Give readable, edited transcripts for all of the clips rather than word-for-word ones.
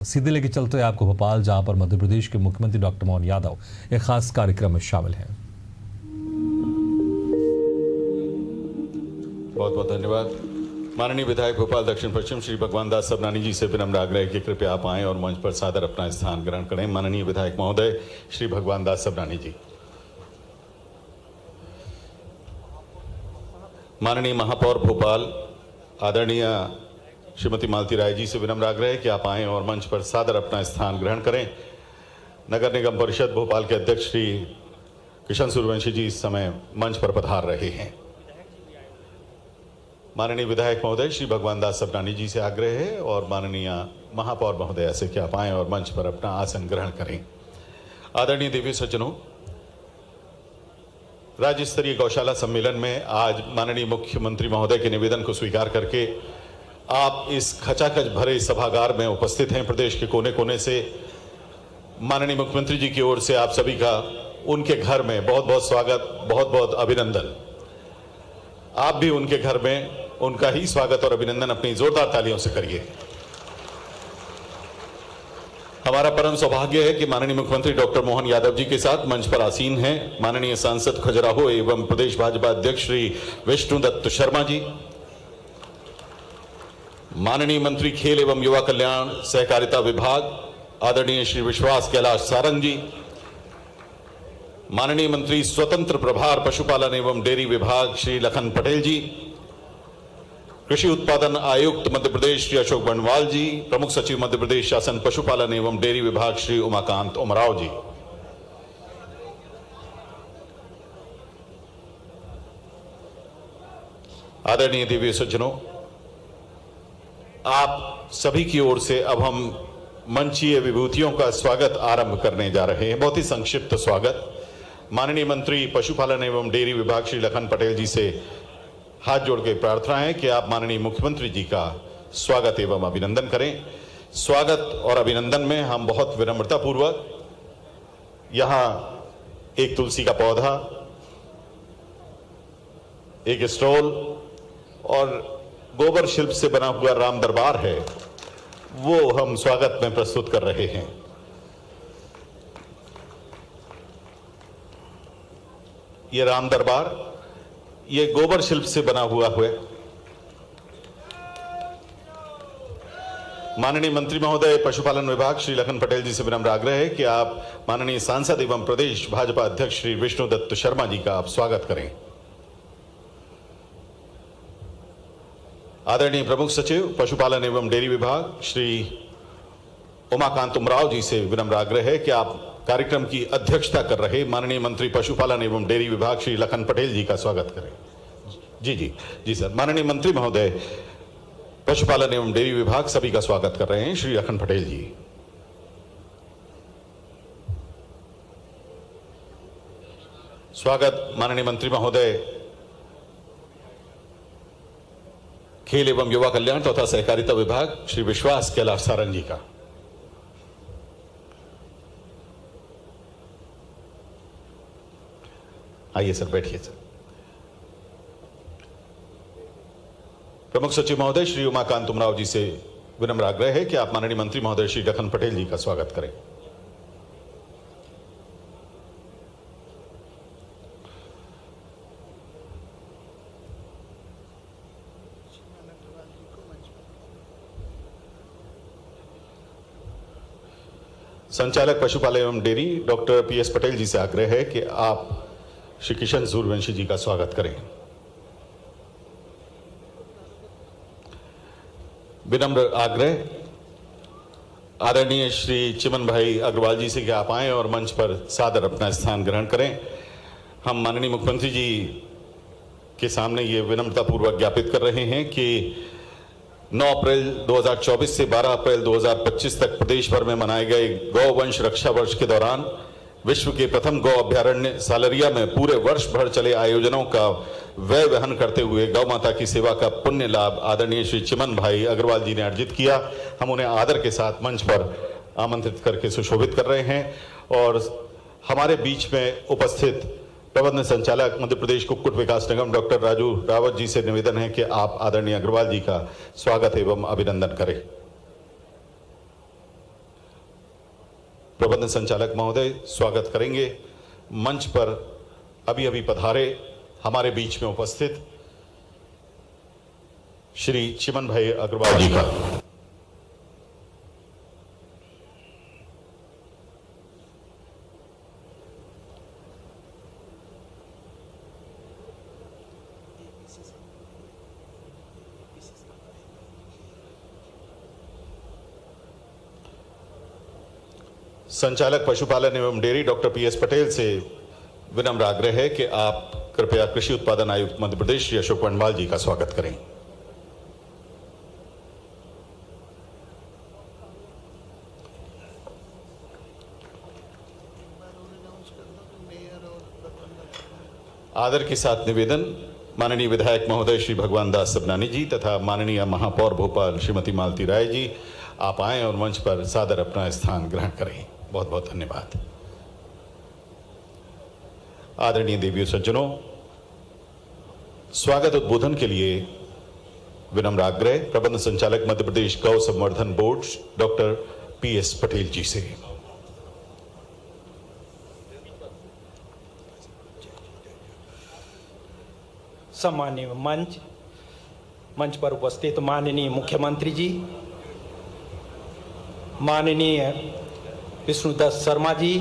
सीधे लेके चलते हैं आपको भोपाल, जहां पर मध्य प्रदेश के मुख्यमंत्री डॉक्टर मोहन यादव एक खास कार्यक्रम में शामिल हैं। बहुत बहुत धन्यवाद। माननीय विधायक भोपाल दक्षिण पश्चिम श्री भगवान दास सबनानी जी से विनम्र आग्रह कि कृपया आप आएं और मंच पर सादर अपना स्थान ग्रहण करें। माननीय विधायक महोदय श्री भगवान दास सबनानी जी। माननीय महापौर भोपाल आदरणीय श्रीमती मालती राय जी से विनम्र आग्रह है कि आप आएं और मंच पर सादर अपना स्थान ग्रहण करें। नगर निगम परिषद भोपाल के अध्यक्ष श्री किशन सूर्यवंशी जी इस समय मंच पर पधार रहे हैं। माननीय विधायक महोदय श्री भगवान दास सबनानी जी से आग्रह है और माननीय महापौर महोदय से कि आप आएं और मंच पर अपना आसन ग्रहण करें। आदरणीय देवी सज्जनों, राज्य स्तरीय गौशाला सम्मेलन में आज माननीय मुख्यमंत्री महोदय के निवेदन को स्वीकार करके आप इस खचाखच भरे सभागार में उपस्थित हैं। प्रदेश के कोने कोने से माननीय मुख्यमंत्री जी की ओर से आप सभी का उनके घर में बहुत बहुत स्वागत, बहुत बहुत अभिनंदन। आप भी उनके घर में उनका ही स्वागत और अभिनंदन अपनी जोरदार तालियों से करिए। हमारा परम सौभाग्य है कि माननीय मुख्यमंत्री डॉक्टर मोहन यादव जी के साथ मंच पर आसीन हैं माननीय सांसद खजुराहो एवं प्रदेश भाजपा अध्यक्ष श्री विष्णुदत्त शर्मा जी, माननीय मंत्री खेल एवं युवा कल्याण सहकारिता विभाग आदरणीय श्री विश्वास कैलाश सारंग जी, माननीय मंत्री स्वतंत्र प्रभार पशुपालन एवं डेयरी विभाग श्री लखन पटेल जी, कृषि उत्पादन आयुक्त मध्य प्रदेश श्री अशोक बंडवाल जी, प्रमुख सचिव मध्य प्रदेश शासन पशुपालन एवं डेयरी विभाग श्री उमाकांत उमराव जी, आदरणीय देवी सज्जनों, आप सभी की ओर से अब हम मंचीय विभूतियों का स्वागत आरंभ करने जा रहे हैं। बहुत ही संक्षिप्त स्वागत। माननीय मंत्री पशुपालन एवं डेयरी विभाग श्री लखन पटेल जी से हाथ जोड़ के प्रार्थना है कि आप माननीय मुख्यमंत्री जी का स्वागत एवं अभिनंदन करें। स्वागत और अभिनंदन में हम बहुत विनम्रता पूर्वक यहाँ एक तुलसी का पौधा, एक स्टॉल और गोबर शिल्प से बना हुआ राम दरबार है, वो हम स्वागत में प्रस्तुत कर रहे हैं। ये राम दरबार ये गोबर शिल्प से बना हुआ है। माननीय मंत्री महोदय पशुपालन विभाग श्री लखन पटेल जी से विनम्र आग्रह है कि आप माननीय सांसद एवं प्रदेश भाजपा अध्यक्ष श्री विष्णुदत्त शर्मा जी का आप स्वागत करें। आदरणीय प्रमुख सचिव पशुपालन एवं डेयरी विभाग श्री उमाकांत उमराव जी से विनम्र आग्रह है कि आप कार्यक्रम की अध्यक्षता कर रहे माननीय मंत्री पशुपालन एवं डेयरी विभाग श्री लखन पटेल जी का स्वागत करें। जी सर। माननीय मंत्री महोदय पशुपालन एवं डेयरी विभाग सभी का स्वागत कर रहे हैं श्री लखन पटेल जी। स्वागत माननीय मंत्री महोदय खेल एवं युवा कल्याण तथा सहकारिता विभाग श्री विश्वास कैलाश सारंग जी का। आइए सर, बैठिए सर। प्रमुख सचिव महोदय श्री उमाकांत उमराव जी से विनम्र आग्रह है कि आप माननीय मंत्री महोदय श्री लखन पटेल जी का स्वागत करें। संचालक पशुपालन एवं डेयरी डॉक्टर पीएस पटेल जी से आग्रह है कि आप श्री किशन सूर्यवंशी जी का स्वागत करें। विनम्र आग्रह आदरणीय श्री चिमन भाई अग्रवाल जी से कि आप आएं और मंच पर सादर अपना स्थान ग्रहण करें। हम माननीय मुख्यमंत्री जी के सामने ये विनम्रता पूर्वक ज्ञापित कर रहे हैं कि 9 अप्रैल 2024 से 12 अप्रैल 2025 तक प्रदेश भर में मनाए गए गौवंश रक्षा वर्ष के दौरान विश्व के प्रथम गौ अभ्यारण्य सालरिया में पूरे वर्ष भर चले आयोजनों का व्यय वहन करते हुए गौ माता की सेवा का पुण्य लाभ आदरणीय श्री चिमन भाई अग्रवाल जी ने अर्जित किया। हम उन्हें आदर के साथ मंच पर आमंत्रित करके सुशोभित कर रहे हैं और हमारे बीच में उपस्थित प्रबंध संचालक मध्य प्रदेश कुक्कुट विकास निगम डॉक्टर राजू रावत जी से निवेदन है कि आप आदरणीय अग्रवाल जी का स्वागत एवं अभिनंदन करें। प्रबंध संचालक महोदय स्वागत करेंगे मंच पर अभी अभी पधारे हमारे बीच में उपस्थित श्री चिमन भाई अग्रवाल जी का। संचालक पशुपालन एवं डेयरी डॉक्टर पीएस पटेल से विनम्र आग्रह है कि आप कृपया कृषि उत्पादन आयुक्त मध्य प्रदेश श्री अशोक वनवाल जी का स्वागत करें। आदर के साथ निवेदन माननीय विधायक महोदय श्री भगवान दास सबनानी जी तथा माननीय महापौर भोपाल श्रीमती मालती राय जी, आप आएं और मंच पर सादर अपना स्थान ग्रहण करें। बहुत बहुत धन्यवाद। आदरणीय देवियों सज्जनों, स्वागत उद्बोधन के लिए विनम्र आग्रह प्रबंध संचालक मध्य प्रदेश गौ संवर्धन बोर्ड डॉक्टर पीएस पटेल जी से। सम्माननीय मंच पर उपस्थित माननीय मुख्यमंत्री जी, माननीय विष्णुदत्त शर्मा जी,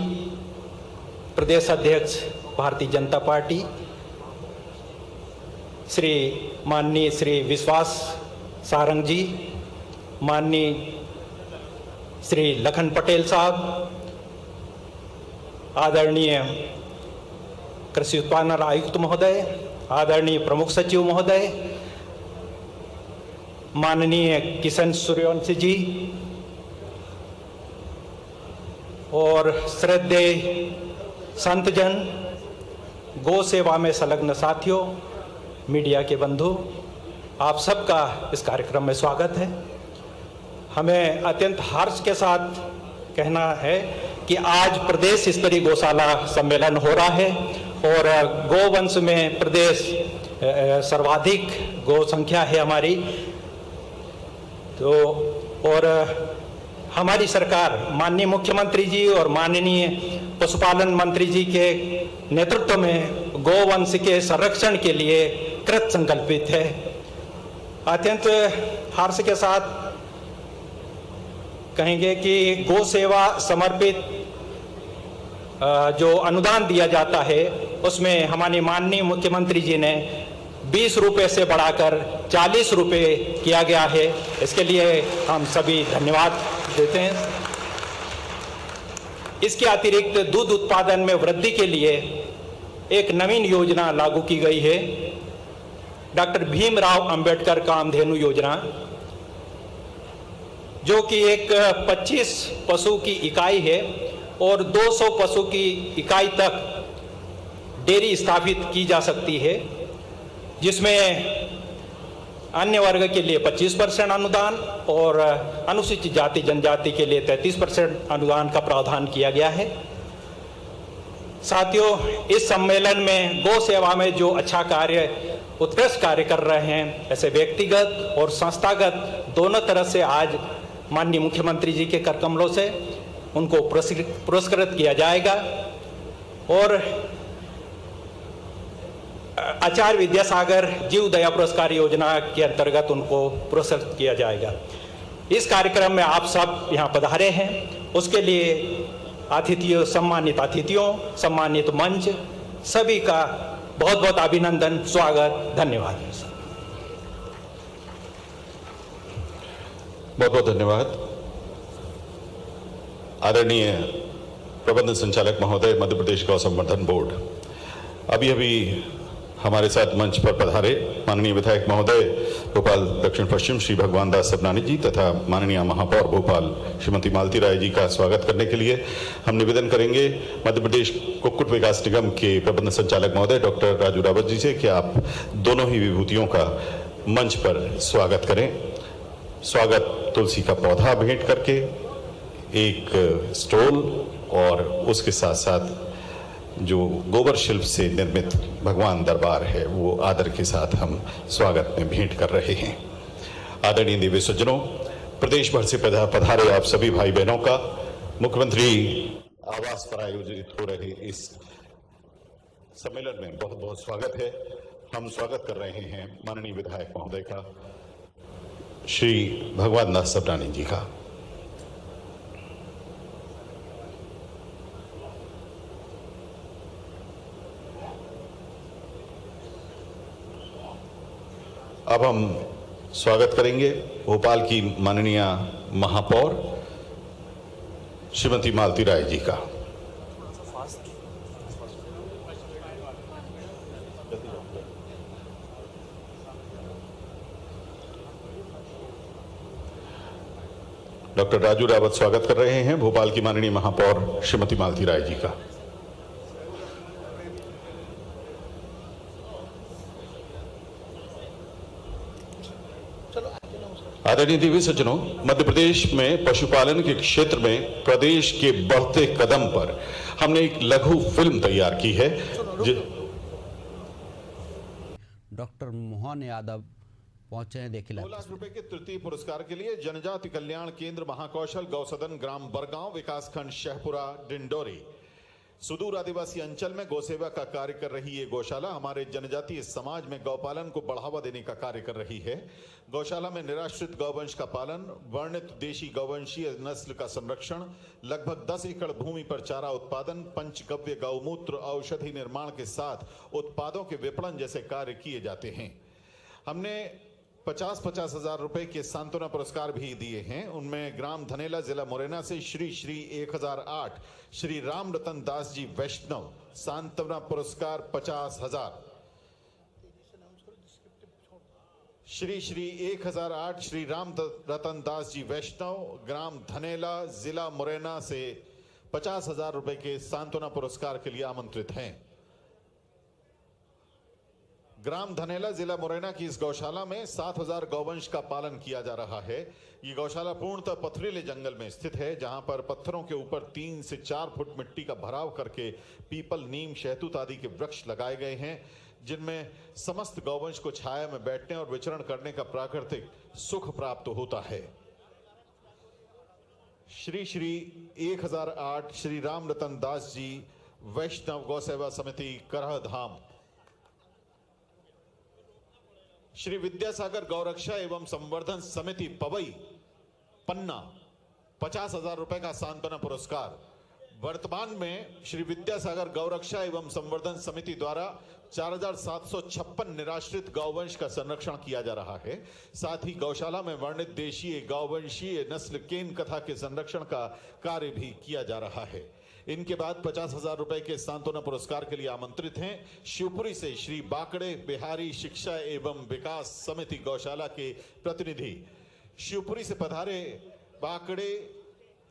प्रदेश अध्यक्ष भारतीय जनता पार्टी, माननीय श्री विश्वास सारंग जी, माननीय श्री लखन पटेल साहब, आदरणीय कृषि उत्पादन आयुक्त महोदय, आदरणीय प्रमुख सचिव महोदय, माननीय किशन सूर्यवंशी जी और श्रद्धेय संतजन, गौ सेवा में संलग्न साथियों, मीडिया के बंधु, आप सबका इस कार्यक्रम में स्वागत है। हमें अत्यंत हर्ष के साथ कहना है कि आज प्रदेश स्तरीय गौशाला सम्मेलन हो रहा है और गोवंश में प्रदेश सर्वाधिक गौ संख्या है हमारी। तो और हमारी सरकार माननीय मुख्यमंत्री जी और माननीय पशुपालन मंत्री जी के नेतृत्व में गोवंश के संरक्षण के लिए कृत संकल्पित है। अत्यंत हर्ष के साथ कहेंगे कि गौ सेवा समर्पित जो अनुदान दिया जाता है उसमें हमारे माननीय मुख्यमंत्री जी ने 20 रुपये से बढ़ाकर 40 रुपये किया गया है। इसके लिए हम सभी धन्यवाद देते हैं। इसके अतिरिक्त दूध उत्पादन में वृद्धि के लिए एक नवीन योजना लागू की गई है, डॉक्टर भीमराव अंबेडकर कामधेनु योजना, जो कि एक 25 पशु की इकाई है और 200 पशु की इकाई तक डेयरी स्थापित की जा सकती है, जिसमें अन्य वर्ग के लिए 25% अनुदान और अनुसूचित जाति जनजाति के लिए 33% अनुदान का प्रावधान किया गया है। साथियों, इस सम्मेलन में गौ सेवा में जो अच्छा कार्य, उत्कृष्ट कार्य कर रहे हैं, ऐसे व्यक्तिगत और संस्थागत दोनों तरह से आज माननीय मुख्यमंत्री जी के कर कमलों से उनको पुरस्कृत किया जाएगा और आचार्य विद्यासागर जीव दया पुरस्कार योजना के अंतर्गत उनको पुरस्कृत किया जाएगा। इस कार्यक्रम में आप सब यहाँ पधारे हैं, उसके लिए अतिथियों, सम्मानित अतिथियों, सम्मानित मंच, सभी का बहुत बहुत अभिनंदन, स्वागत, धन्यवाद। बहुत बहुत धन्यवाद। आदरणीय प्रबंध संचालक महोदय मध्य प्रदेश गौ संवर्धन बोर्ड, अभी अभी हमारे साथ मंच पर पधारे माननीय विधायक महोदय भोपाल दक्षिण पश्चिम श्री भगवान दास सबनानी जी तथा माननीय महापौर भोपाल श्रीमती मालती राय जी का स्वागत करने के लिए हम निवेदन करेंगे मध्य प्रदेश कुक्कुट विकास निगम के प्रबंध संचालक महोदय डॉक्टर राजू रावत जी से कि आप दोनों ही विभूतियों का मंच पर स्वागत करें। स्वागत तुलसी का पौधा भेंट करके, एक स्टोल और उसके साथ साथ जो गोबर शिल्प से निर्मित भगवान दरबार है वो आदर के साथ हम स्वागत में भेंट कर रहे हैं। आदरणीय देवी सज्जनों, प्रदेश भर से पधारे आप सभी भाई बहनों का मुख्यमंत्री आवास पर आयोजित हो रहे इस सम्मेलन में बहुत बहुत स्वागत है। हम स्वागत कर रहे हैं माननीय विधायक महोदय का, श्री भगवान दास सबरानी जी का। अब हम स्वागत करेंगे भोपाल की माननीय महापौर श्रीमती मालती राय जी का। डॉक्टर राजू रावत स्वागत कर रहे हैं भोपाल की माननीय महापौर श्रीमती मालती राय जी का। आदरणीय देवी सज्जनों, मध्य प्रदेश में पशुपालन के क्षेत्र में प्रदेश के बढ़ते कदम पर हमने एक लघु फिल्म तैयार की है। डॉक्टर मोहन यादव पहुंचे हैं, देखिए। 2 लाख रुपए के तृतीय पुरस्कार के लिए जनजाति कल्याण केंद्र महाकौशल गौसदन ग्राम बरगांव विकासखंड शहपुरा डिंडोरी सुदूर आदिवासी अंचल में गौसेवा का कार्य कर रही ये गौशाला हमारे जनजातीय समाज में गौपालन को बढ़ावा देने का कार्य कर रही है। गौशाला में निराश्रित गौवंश का पालन, वर्णित देशी गौवंशीय नस्ल का संरक्षण, लगभग 10 एकड़ भूमि पर चारा उत्पादन, पंचगव्य गौमूत्र, औषधि निर्माण के साथ उत्पादों के विपणन जैसे कार्य किए जाते हैं। हमने 50-50 हजार रुपए के सांत्वना पुरस्कार भी दिए हैं। उनमें ग्राम धनेला जिला मुरैना से श्री 1008 श्री राम रतन दास जी वैष्णव सांत्वना पुरस्कार 50,000, श्री 1008 श्री राम रतन दास जी वैष्णव ग्राम धनेला जिला मुरैना से 50,000 रुपए के सांत्वना पुरस्कार के लिए आमंत्रित हैं। ग्राम धनेला जिला मुरैना की इस गौशाला में 7,000 गौवंश का पालन किया जा रहा है। ये गौशाला पूर्णतः पथरीले जंगल में स्थित है, जहां पर पत्थरों के ऊपर 3 से 4 फुट मिट्टी का भराव करके पीपल, नीम, शहतूत आदि के वृक्ष लगाए गए हैं, जिनमें समस्त गौवंश को छाया में बैठने और विचरण करने का प्राकृतिक सुख प्राप्त होता है। श्री 1008 श्री राम रतन दास जी वैष्णव गौ सेवा समिति करह धाम, श्री विद्यासागर गौरक्षा एवं संवर्धन समिति पवई पन्ना 50,000 रुपए का सांत्वना पुरस्कार। वर्तमान में श्री विद्यासागर गौरक्षा एवं संवर्धन समिति द्वारा 4,756 निराश्रित गौवंश का संरक्षण किया जा रहा है। साथ ही गौशाला में वर्णित देशीय गौवंशीय नस्ल केन कथा के संरक्षण का कार्य भी किया जा रहा है। इनके बाद 50,000 रुपए के सांत्वना पुरस्कार के लिए आमंत्रित हैं शिवपुरी से श्री बाकड़े बिहारी शिक्षा एवं विकास समिति गौशाला के प्रतिनिधि। शिवपुरी से पधारे बाकड़े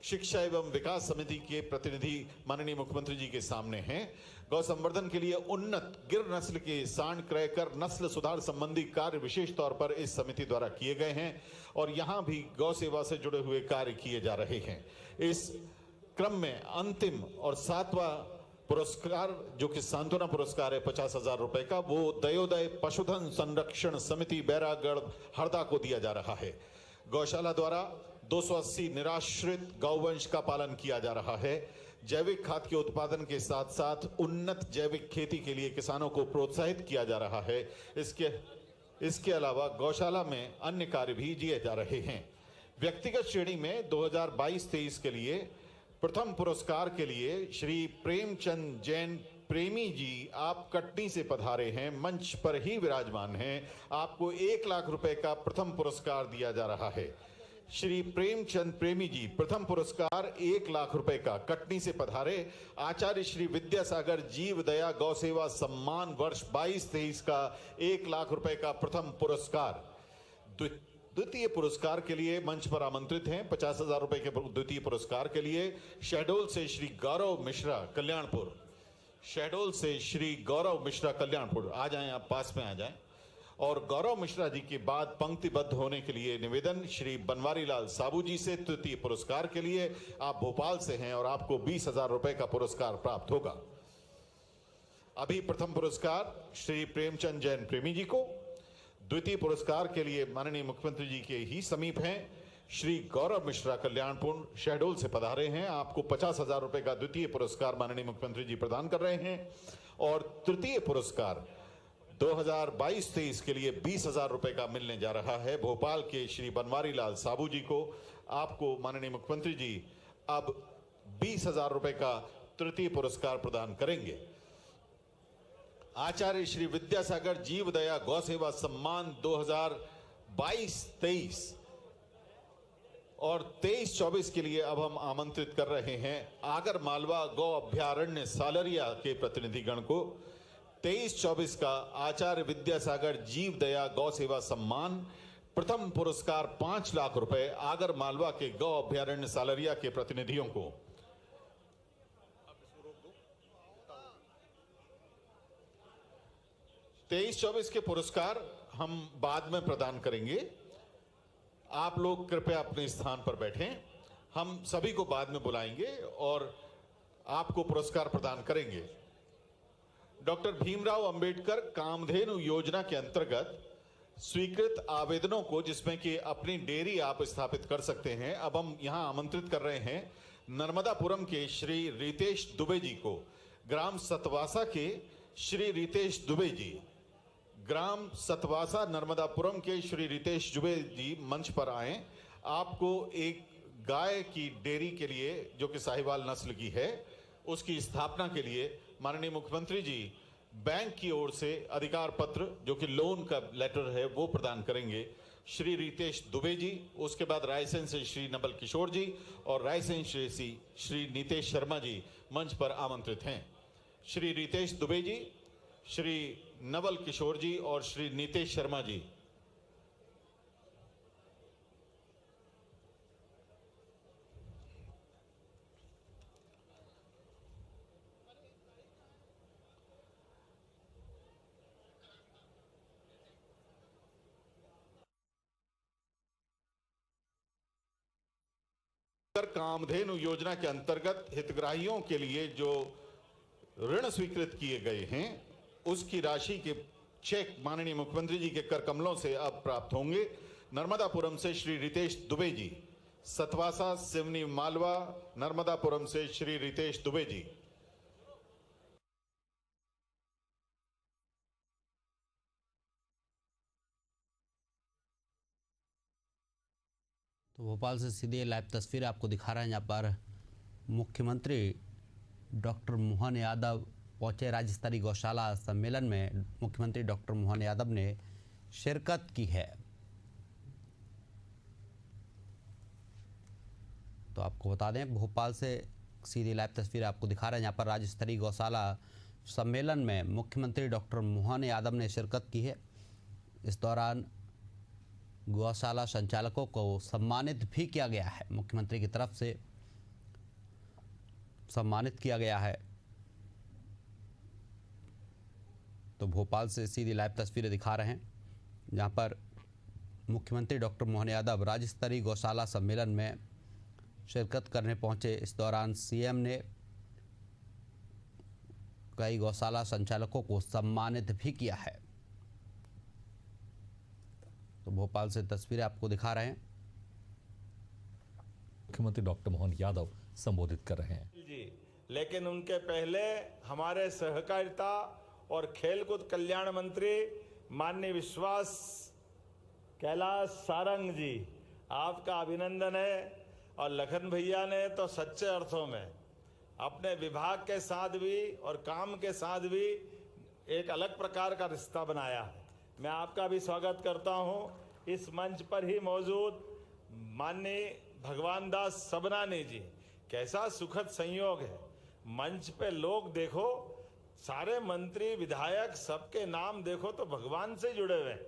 शिक्षा एवं विकास समिति के प्रतिनिधि माननीय मुख्यमंत्री जी के सामने हैं। गौ संवर्धन के लिए उन्नत गिर नस्ल के सांड क्रय कर नस्ल सुधार संबंधी कार्य विशेष तौर पर इस समिति द्वारा किए गए हैं और यहाँ भी गौ सेवा से जुड़े हुए कार्य किए जा रहे हैं। इस क्रम में अंतिम और 7वां पुरस्कार जो कि सांत्वना पुरस्कार है 50,000 रुपए का, वो दयोदय पशुधन संरक्षण समिति बैरागढ़ हरदा को दिया जा रहा है। गौशाला द्वारा 280 निराश्रित गौवंश का पालन किया जा रहा है। जैविक खाद के उत्पादन के साथ साथ उन्नत जैविक खेती के लिए किसानों को प्रोत्साहित किया जा रहा है। इसके अलावा गौशाला में अन्य कार्य भी किए जा रहे हैं। व्यक्तिगत श्रेणी में 2022-23 के लिए प्रथम पुरस्कार के लिए श्री प्रेमचंद जैन प्रेमी जी आप कटनी से पधारे हैं, मंच पर ही विराजमान हैं। आपको 1 लाख रुपए का प्रथम पुरस्कार दिया जा रहा है। श्री प्रेमचंद प्रेमी जी प्रथम पुरस्कार 1 लाख रुपए का कटनी से पधारे। आचार्य श्री विद्यासागर जीव दया गौ सेवा सम्मान वर्ष 22-23 का 1 लाख रुपए का प्रथम पुरस्कार। द्वितीय पुरस्कार के लिए मंच पर आमंत्रित हैं 50,000 रुपए के द्वितीय पुरस्कार के लिए शहडोल से श्री गौरव मिश्रा कल्याणपुर। शहडोल से श्री गौरव मिश्रा कल्याणपुर, आ जाएं, आप पास में आ जाएं। और गौरव मिश्रा जी के बाद पंक्तिबद्ध होने के लिए निवेदन श्री बनवारी लाल साबू जी से तृतीय पुरस्कार के लिए। आप भोपाल से हैं और आपको 20,000 रुपए का पुरस्कार प्राप्त होगा। अभी प्रथम पुरस्कार श्री प्रेमचंद जैन प्रेमी जी को, द्वितीय पुरस्कार के लिए माननीय मुख्यमंत्री जी के ही समीप हैं श्री गौरव मिश्रा कल्याणपुर शहडोल से पधारे हैं। आपको 50,000 रुपए का द्वितीय पुरस्कार माननीय मुख्यमंत्री जी प्रदान कर रहे हैं और तृतीय पुरस्कार 2022-23 के लिए 20,000 रुपए का मिलने जा रहा है भोपाल के श्री बनवारी लाल साबू जी को। आपको माननीय मुख्यमंत्री जी अब 20,000 रुपए का तृतीय पुरस्कार प्रदान करेंगे। आचार्य श्री विद्यासागर जीव दया गौ सेवा सम्मान 2022-23 और 23-24 के लिए अब हम आमंत्रित कर रहे हैं आगर मालवा गौ अभ्यारण्य सालरिया के प्रतिनिधिगण को। 23-24 का आचार्य विद्यासागर जीव दया गौ सेवा सम्मान, प्रथम पुरस्कार 5 लाख रुपए आगर मालवा के गौ अभ्यारण्य सालरिया के प्रतिनिधियों को। 23-24 के पुरस्कार हम बाद में प्रदान करेंगे। आप लोग कृपया अपने स्थान पर बैठें। हम सभी को बाद में बुलाएंगे और आपको पुरस्कार प्रदान करेंगे। डॉक्टर भीमराव अंबेडकर कामधेनु योजना के अंतर्गत स्वीकृत आवेदनों को, जिसमें कि अपनी डेयरी आप स्थापित कर सकते हैं, अब हम यहां आमंत्रित कर रहे हैं नर्मदापुरम के श्री रितेश दुबे जी को। ग्राम सतवासा के श्री रितेश दुबे जी, ग्राम सतवासा नर्मदापुरम के श्री रितेश दुबे जी मंच पर आए। आपको एक गाय की डेयरी के लिए, जो कि साहिवाल नस्ल की है, उसकी स्थापना के लिए माननीय मुख्यमंत्री जी बैंक की ओर से अधिकार पत्र, जो कि लोन का लेटर है, वो प्रदान करेंगे श्री रितेश दुबे जी। उसके बाद रायसेन से श्री नवल किशोर जी और रायसेन से श्री नीतेश शर्मा जी मंच पर आमंत्रित हैं। श्री रितेश दुबे जी, श्री नवल किशोर जी और श्री नीतेश शर्मा जी। कामधेनु योजना के अंतर्गत हितग्राहियों के लिए जो ऋण स्वीकृत किए गए हैं, उसकी राशि के चेक माननीय मुख्यमंत्री जी के कर कमलों से अब प्राप्त होंगे। नर्मदापुरम से श्री रितेश दुबे जी, सतवासा सिवनी मालवा नर्मदापुरम से श्री रितेश दुबे जी। तो भोपाल से सीधे लाइव तस्वीर आपको दिखा रहे हैं, जहाँ पर मुख्यमंत्री डॉक्टर मोहन यादव पहुंचे। राज्य स्तरीय गौशाला सम्मेलन में मुख्यमंत्री डॉक्टर मोहन यादव ने शिरकत की है। तो आपको बता दें, भोपाल से सीधी लाइव तस्वीर आपको दिखा रहे हैं, जहाँ पर राज्य स्तरीय गौशाला सम्मेलन में मुख्यमंत्री डॉक्टर मोहन यादव ने शिरकत की है। इस दौरान गौशाला संचालकों को सम्मानित भी किया गया है, मुख्यमंत्री की तरफ से सम्मानित किया गया है। तो भोपाल से सीधी लाइव तस्वीरें दिखा रहे हैं, जहां पर मुख्यमंत्री डॉक्टर मोहन यादव राज्य स्तरीय गौशाला सम्मेलन में शिरकत करने पहुंचे। इस दौरान सीएम ने कई गौशाला संचालकों को सम्मानित भी किया है। तो भोपाल से तस्वीरें आपको दिखा रहे हैं। मुख्यमंत्री डॉक्टर मोहन यादव संबोधित कर रहे हैं जी। लेकिन उनके पहले हमारे सहकारिता और खेलकूद कल्याण मंत्री माननीय विश्वास कैलाश सारंग जी, आपका अभिनंदन है। और लखन भैया ने तो सच्चे अर्थों में अपने विभाग के साथ भी और काम के साथ भी एक अलग प्रकार का रिश्ता बनाया है। मैं आपका भी स्वागत करता हूं। इस मंच पर ही मौजूद माननीय भगवान दास सबनानी जी, कैसा सुखद संयोग है। मंच पे लोग देखो, सारे मंत्री विधायक सबके नाम देखो तो भगवान से जुड़े हुए हैं।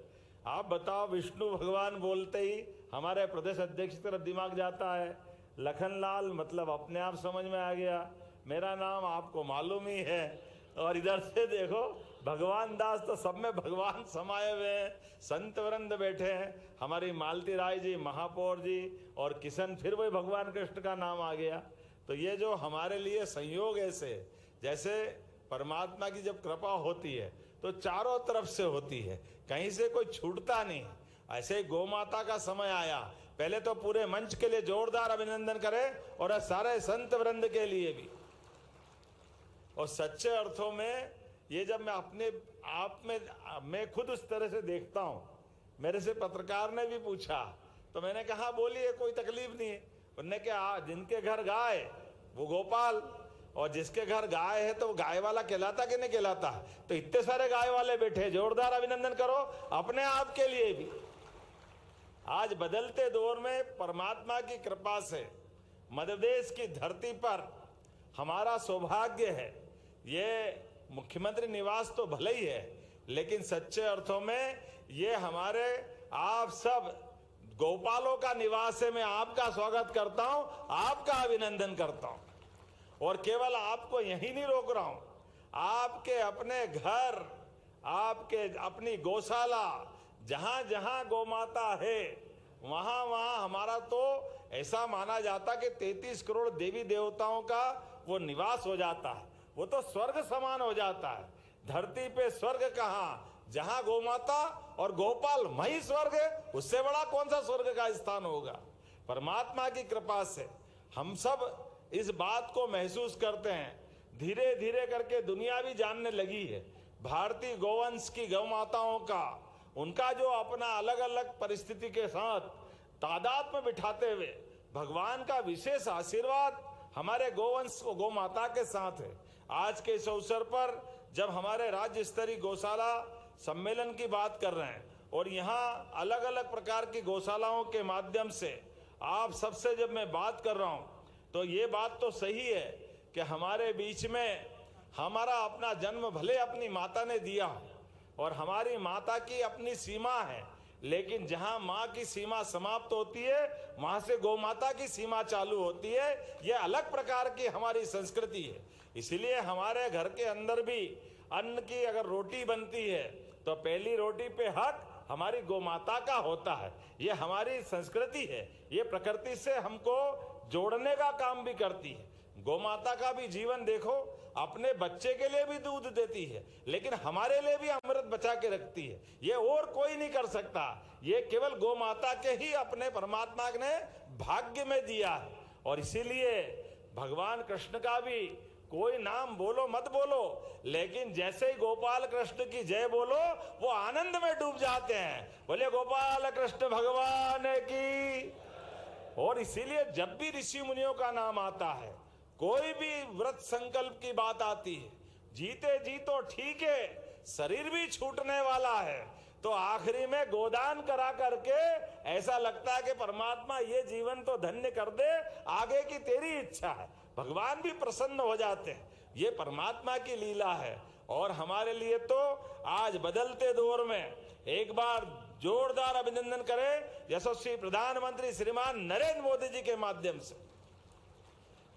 आप बताओ, विष्णु भगवान बोलते ही हमारे प्रदेश अध्यक्ष की तरफ दिमाग जाता है। लखनलाल मतलब अपने आप समझ में आ गया, मेरा नाम आपको मालूम ही है। और इधर से देखो भगवान दास, तो सब में भगवान समाये हुए हैं। संत वृंद बैठे हैं, हमारी मालती राय जी, महापौर जी और किशन, फिर वही भगवान कृष्ण का नाम आ गया। तो ये जो हमारे लिए संयोग ऐसे, जैसे परमात्मा की जब कृपा होती है तो चारों तरफ से होती है, कहीं से कोई छूटता नहीं। ऐसे गौ माता का समय आया, पहले तो पूरे मंच के लिए जोरदार अभिनंदन करें और सारे संत वृंद के लिए भी। और सच्चे अर्थों में ये जब मैं अपने आप में मैं खुद उस तरह से देखता हूं, मेरे से पत्रकार ने भी पूछा तो मैंने कहा बोलिए कोई तकलीफ नहीं है। उन्होंने कहा जिनके घर गाय वो गोपाल, और जिसके घर गाय है तो वो गाय वाला कहलाता कि नहीं कहलाता। तो इतने सारे गाय वाले बैठे, जोरदार अभिनंदन करो अपने आप के लिए भी। आज बदलते दौर में परमात्मा की कृपा से मध्य प्रदेश की धरती पर हमारा सौभाग्य है। ये मुख्यमंत्री निवास तो भले ही है, लेकिन सच्चे अर्थों में ये हमारे आप सब गोपालों का निवास है। मैं आपका स्वागत करता हूं, आपका अभिनंदन करता हूं, और केवल आपको यही नहीं रोक रहा हूं, आपके अपने घर, आपके अपनी गौशाला, जहां जहां गौमाता है वहां वहां हमारा तो ऐसा माना जाता कि 33 करोड़ देवी देवताओं का वो निवास हो जाता है। वो तो स्वर्ग समान हो जाता है। धरती पे स्वर्ग कहाँ, जहां गौमाता और गोपाल वही स्वर्ग है। उससे बड़ा कौन सा स्वर्ग का स्थान होगा। परमात्मा की कृपा से हम सब इस बात को महसूस करते हैं। धीरे धीरे करके दुनिया भी जानने लगी है भारतीय गौवंश की गौमाताओं का, उनका जो अपना अलग अलग परिस्थिति के साथ तादाद में बिठाते हुए भगवान का विशेष आशीर्वाद हमारे गोवंश को गौमाता के साथ है। आज के इस अवसर पर जब हमारे राज्य स्तरीय गौशाला सम्मेलन की बात कर रहे हैं और यहाँ अलग अलग प्रकार की गौशालाओं के माध्यम से आप सबसे जब मैं बात कर रहा हूँ तो ये बात तो सही है कि हमारे बीच में हमारा अपना जन्म भले अपनी माता ने दिया और हमारी माता की अपनी सीमा है, लेकिन जहां मां की सीमा समाप्त होती है वहां से गौमाता की सीमा चालू होती है। यह अलग प्रकार की हमारी संस्कृति है। इसलिए हमारे घर के अंदर भी अन्न की अगर रोटी बनती है तो पहली रोटी पे हक हमारी गौमाता का होता है। ये हमारी संस्कृति है। ये प्रकृति से हमको जोड़ने का काम भी करती है। गौमाता का भी जीवन देखो, अपने बच्चे के लिए भी दूध देती है, लेकिन हमारे लिए भी अमृत बचा के रखती है। ये और कोई नहीं कर सकता। ये केवल गौमाता के ही अपने परमात्मा ने भाग्य में दिया है। और इसीलिए भगवान कृष्ण का भी कोई नाम बोलो मत बोलो, लेकिन जैसे ही गोपाल कृष्ण की जय बोलो वो आनंद में डूब जाते हैं। बोले गोपाल कृष्ण भगवान की। और इसीलिए जब भी ऋषि मुनियों का नाम आता है, कोई भी व्रत संकल्प की बात आती है, जीते जी तो ठीक है, शरीर भी छूटने वाला है, तो आखिरी में गोदान करा करके ऐसा लगता है कि परमात्मा ये जीवन तो धन्य कर दे, आगे की तेरी इच्छा है। भगवान भी प्रसन्न हो जाते हैं। ये परमात्मा की लीला है। और हमारे लिए तो आज बदलते दौर में एक बार जोरदार अभिनंदन करें यशस्वी प्रधानमंत्री श्रीमान नरेंद्र मोदी जी के माध्यम से।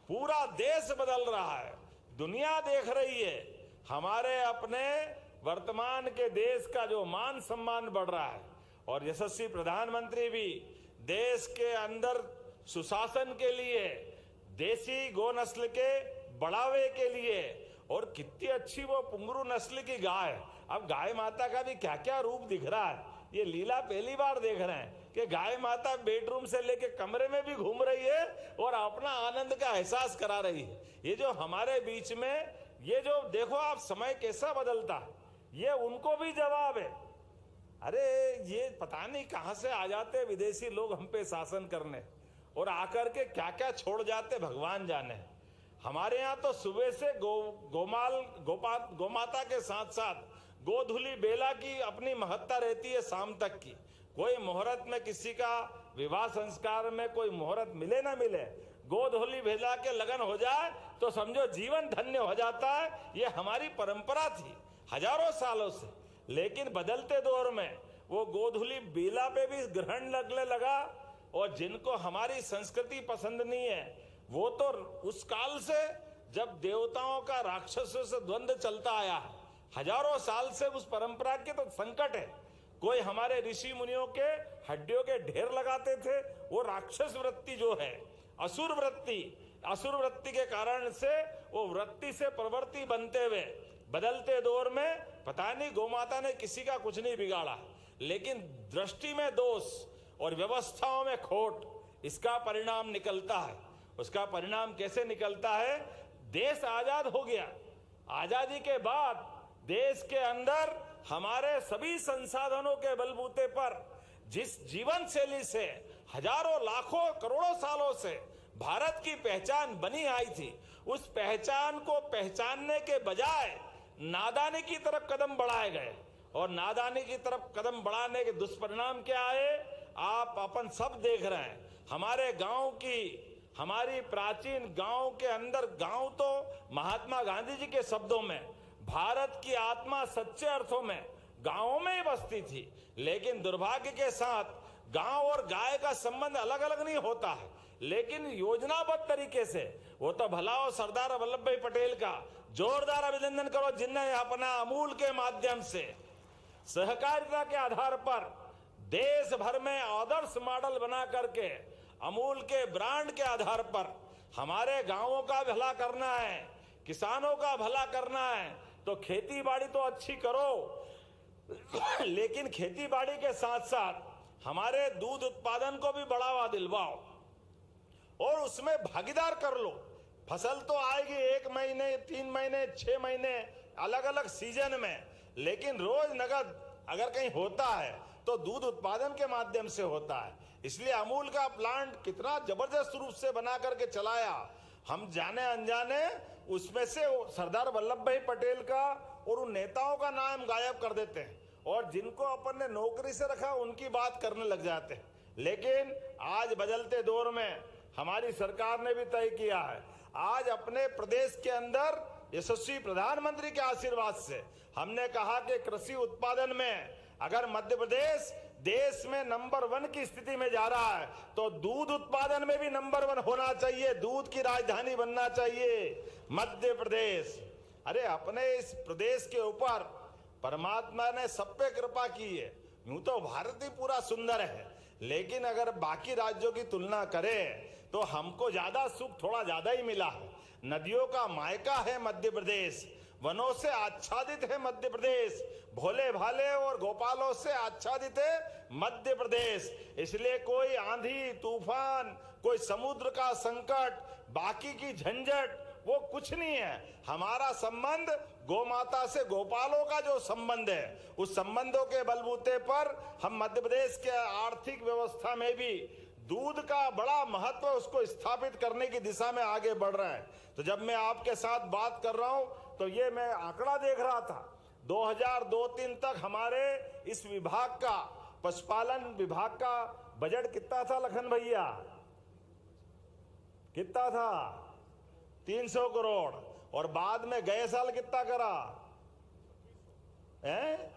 पूरा देश बदल रहा है, दुनिया देख रही है। हमारे अपने वर्तमान के देश का जो मान सम्मान बढ़ रहा है, और यशस्वी प्रधानमंत्री भी देश के अंदर सुशासन के लिए, देसी गौ नस्ल के बढ़ावे के लिए, और कितनी अच्छी वो पुंगरू नस्ल की गाय। अब गाय माता का भी क्या क्या रूप दिख रहा है। ये लीला पहली बार देख रहे हैं कि गाय माता बेडरूम से लेके कमरे में भी घूम रही है और अपना आनंद का एहसास करा रही है। ये जो हमारे बीच में ये जो देखो आप समय कैसा बदलता है, ये उनको भी जवाब है। अरे ये पता नहीं कहां से आ जाते विदेशी लोग हम पे शासन करने, और आकर के क्या क्या छोड़ जाते भगवान जाने। हमारे यहाँ तो सुबह से गौमाता के साथ साथ गोधुली बेला की अपनी महत्ता रहती है शाम तक की। कोई मुहूर्त में किसी का विवाह संस्कार में कोई मुहूर्त मिले ना मिले, गोधुली बेला के लगन हो जाए तो समझो जीवन धन्य हो जाता है। ये हमारी परंपरा थी हजारों सालों से, लेकिन बदलते दौर में वो गोधुली बेला पे भी ग्रहण लगने लगा। और जिनको हमारी संस्कृति पसंद नहीं है वो तो उस काल से जब देवताओं का राक्षसों से द्वंद्व चलता आया है, हजारों साल से उस परंपरा के तो संकट है। कोई हमारे ऋषि मुनियों के हड्डियों के ढेर लगाते थे, वो राक्षस वृत्ति जो है, असुर वृत्ति के कारण से वो वृत्ति से प्रवृत्ति बनते हुए बदलते दौर में पता नहीं गौमाता ने किसी का कुछ नहीं बिगाड़ा, लेकिन दृष्टि में दोष और व्यवस्थाओं में खोट, इसका परिणाम निकलता है। उसका परिणाम कैसे निकलता है? देश आजाद हो गया। आजादी के बाद देश के अंदर हमारे सभी संसाधनों के बलबूते पर जिस जीवन शैली से हजारों लाखों करोड़ों सालों से भारत की पहचान बनी आई थी, उस पहचान को पहचानने के बजाय नादानी की तरफ कदम बढ़ाए गए। और नादानी की तरफ कदम बढ़ाने के दुष्परिणाम क्या आए, आप अपन सब देख रहे हैं। हमारे गांव की, हमारी प्राचीन गांव के अंदर, गांव तो महात्मा गांधी जी के शब्दों में भारत की आत्मा सच्चे अर्थों में गांवों में ही बसती थी। लेकिन दुर्भाग्य के साथ गांव और गाय का संबंध अलग अलग नहीं होता है, लेकिन योजनाबद्ध तरीके से वो तो भला हो सरदार वल्लभ भाई पटेल का जोरदार अभिनंदन करो, जिनने अपना अमूल के माध्यम से सहकारिता के आधार पर देश भर में आदर्श मॉडल बना करके अमूल के ब्रांड के आधार पर हमारे गांवों का भला करना है, किसानों का भला करना है, तो खेती बाड़ी तो अच्छी करो, लेकिन खेती बाड़ी के साथ साथ हमारे दूध उत्पादन को भी बढ़ावा दिलवाओ और उसमें भागीदार कर लो। फसल तो आएगी 1 महीने, 3 महीने, 6 महीने, अलग अलग सीजन में, लेकिन रोज नगद अगर कहीं होता है तो दूध उत्पादन के माध्यम से होता है। इसलिए अमूल का प्लांट कितना जबरदस्त रूप से बना करके चलाया, हम जाने अनजाने उसमें से सरदार वल्लभ भाई पटेल का और उन नेताओं का नाम गायब कर देते हैं और जिनको अपन ने नौकरी से रखा उनकी बात करने लग जाते हैं। लेकिन आज बदलते दौर में हमारी सरकार ने भी तय किया है, आज अपने प्रदेश के अंदर यशस्वी प्रधानमंत्री के आशीर्वाद से हमने कहा कि कृषि उत्पादन में अगर मध्य प्रदेश देश में नंबर 1 की स्थिति में जा रहा है तो दूध उत्पादन में भी नंबर 1 होना चाहिए, दूध की राजधानी बनना चाहिए मध्य प्रदेश। अरे अपने इस प्रदेश के ऊपर परमात्मा ने सब पे कृपा की है। यूं तो भारत ही पूरा सुंदर है, लेकिन अगर बाकी राज्यों की तुलना करें तो हमको ज्यादा सुख थोड़ा ज्यादा ही मिला है। नदियों का मायका है मध्य प्रदेश, वनों से आच्छादित है मध्य प्रदेश, भोले भाले और गोपालों से आच्छादित है मध्य प्रदेश। इसलिए कोई आंधी तूफान, कोई समुद्र का संकट, बाकी की झंझट वो कुछ नहीं है। हमारा संबंध गोमाता से, गोपालों का जो संबंध है, उस संबंधों के बलबूते पर हम मध्य प्रदेश के आर्थिक व्यवस्था में भी दूध का बड़ा महत्व उसको स्थापित करने की दिशा में आगे बढ़ रहा है। तो जब मैं आपके साथ बात कर रहा हूं तो ये मैं आंकड़ा देख रहा था, 2002-03 तक हमारे इस विभाग का, पशुपालन विभाग का बजट कितना था लखन भैया? कितना था? 300 करोड़। और बाद में गए साल कितना करा है?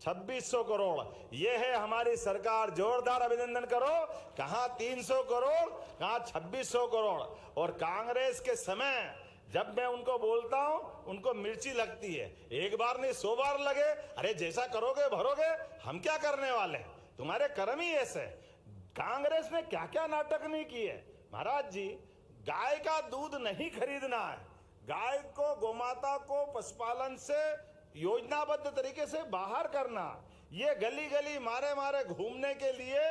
2600 करोड़। ये है हमारी सरकार, जोरदार अभिनंदन करो। कहां 300 करोड़, कहां 2600 करोड़। और कांग्रेस के समय जब मैं उनको बोलता हूं उनको मिर्ची लगती है, एक बार नहीं 100 बार लगे। अरे जैसा करोगे भरोगे, हम क्या करने वाले, तुम्हारे कर्म ही ऐसे। कांग्रेस ने क्या क्या नाटक नहीं किए महाराज जी। गाय का दूध नहीं खरीदना है, गाय को, गोमाता को पशुपालन से योजनाबद्ध तरीके से बाहर करना। ये गली गली मारे मारे घूमने के लिए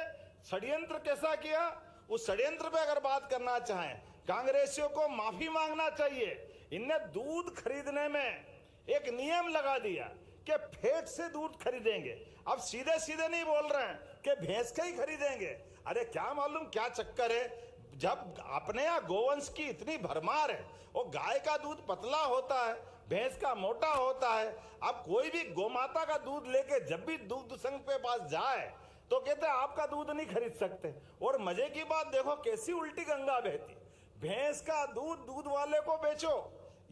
षड्यंत्र कैसा किया, उस षड्यंत्र पे अगर बात करना चाहें, कांग्रेसियों को माफी मांगना चाहिए। इनने दूध खरीदने में एक नियम लगा दिया कि फैट से दूध खरीदेंगे। अब सीधे सीधे नहीं बोल रहे हैं कि भैंस का ही खरीदेंगे। अरे क्या मालूम क्या चक्कर है, जब अपने यहाँ गोवंश की इतनी भरमार है और गाय का दूध पतला होता है, भैंस का मोटा होता है। अब कोई भी गोमाता का दूध लेके जब भी दूध संघ पे पास जाए तो कहते हैं आपका दूध नहीं खरीद सकते। और मजे की बात देखो कैसी उल्टी गंगा बहती। भैंस का दूध दूध वाले को बेचो